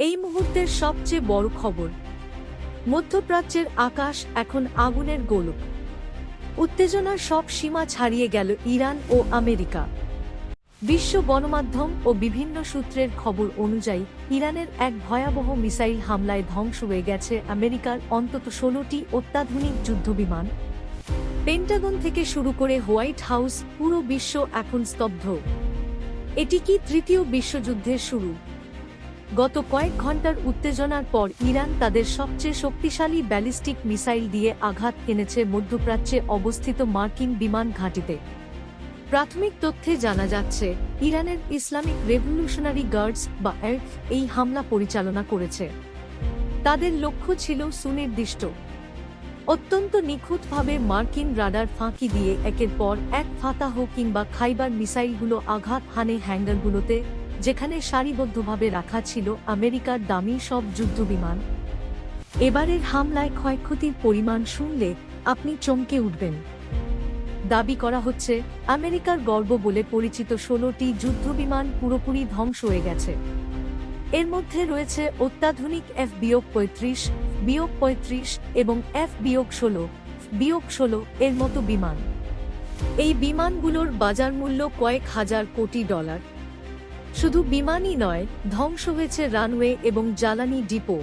এই মুহূর্তের সবচেয়ে বড় খবর, মধ্যপ্রাচ্যের আকাশ এখন আগুনের গোলক। উত্তেজনার সব সীমা ছাড়িয়ে গেল ইরান ও আমেরিকা। বিশ্ব গণমাধ্যম ও বিভিন্ন সূত্রের খবর অনুযায়ী ইরানের এক ভয়াবহ মিসাইল হামলায় ধ্বংস হয়ে গেছে আমেরিকার অন্তত 16টি অত্যাধুনিক যুদ্ধবিমান। পেন্টাগন থেকে শুরু করে হোয়াইট হাউস, পুরো বিশ্ব এখন স্তব্ধ। এটি কি তৃতীয় বিশ্বযুদ্ধের শুরু? গত কয়েক ঘন্টার উত্তেজনার পর ইরান তাদের সবচেয়ে শক্তিশালী ব্যালিস্টিক মিসাইল দিয়ে আঘাত এনেছে মধ্যপ্রাচ্যে অবস্থিত মার্কিন বিমান ঘাঁটিতে। প্রাথমিক তথ্যে জানা যাচ্ছে, ইরানের ইসলামিক রেভলিউশনারি গার্ডস বা এরফ এই হামলা পরিচালনা করেছে। তাদের লক্ষ্য ছিল সুনির্দিষ্ট, অত্যন্ত নিখুঁতভাবে মার্কিন রাডার ফাঁকি দিয়ে একের পর এক ফাতাহ কিংবা খাইবার মিসাইলগুলো আঘাত হানে হ্যাঙ্গারগুলোতে, যেখানে সারিবদ্ধভাবে রাখা ছিল আমেরিকার দামি সব যুদ্ধবিমান। এবারের হামলায় ক্ষয়ক্ষতির পরিমাণ শুনলে আপনি চমকে উঠবেন। দাবি করা হচ্ছে, আমেরিকার গর্ব বলে পরিচিত 16টি যুদ্ধবিমান পুরোপুরি ধ্বংস হয়ে গেছে। এর মধ্যে রয়েছে অত্যাধুনিক F-35 এবং F-16 এর মতো বিমান। এই বিমানগুলোর বাজার মূল্য কয়েক হাজার কোটি ডলার। শুধু বিমানই নয়, ধ্বংস হয়েছে রানওয়ে এবং জ্বালানি ডিপো।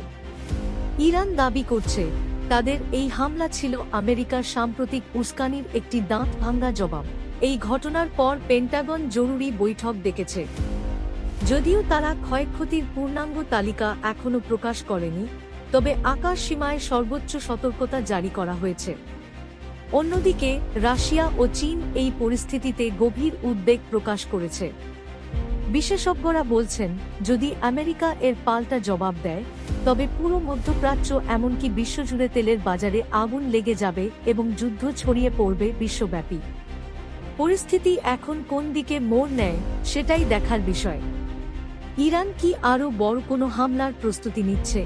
ইরান দাবি করছে, তাদের এই হামলা ছিল আমেরিকার সাম্প্রতিক উস্কানির একটি দাঁত ভাঙ্গা জবাব। এই ঘটনার পর পেন্টাগন জরুরি বৈঠক ডেকেছে। যদিও তারা ক্ষয়ক্ষতির পূর্ণাঙ্গ তালিকা এখনও প্রকাশ করেনি, তবে আকাশ সীমায় সর্বোচ্চ সতর্কতা জারি করা হয়েছে। অন্যদিকে রাশিয়া ও চীন এই পরিস্থিতিতে গভীর উদ্বেগ প্রকাশ করেছে। বিশেষজ্ঞরা বলছেন, যদি আমেরিকা এর পাল্টা জবাব দেয়, তবে পুরো মধ্যপ্রাচ্য এমনকি বিশ্বজুড়ে তেলের বাজারে আগুন লেগে যাবে এবং যুদ্ধ ছড়িয়ে পড়বে বিশ্বব্যাপী। পরিস্থিতি এখন কোন দিকে মোড় নেয় সেটাই দেখার বিষয়। ইরান কি আরও বড় কোনো হামলার প্রস্তুতি নিচ্ছে,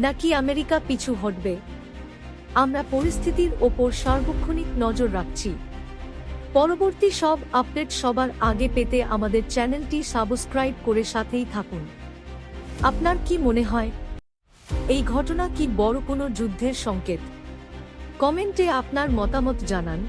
নাকি আমেরিকা পিছু হটবে? আমরা পরিস্থিতির ওপর সার্বক্ষণিক নজর রাখছি। পরবর্তী সব আপডেট সবার আগে পেতে আমাদের চ্যানেলটি সাবস্ক্রাইব করে সাথেই থাকুন। আপনার কি মনে হয়, এই ঘটনা কি বড় কোনো যুদ্ধের সংকেত? কমেন্টে আপনার মতামত জানান।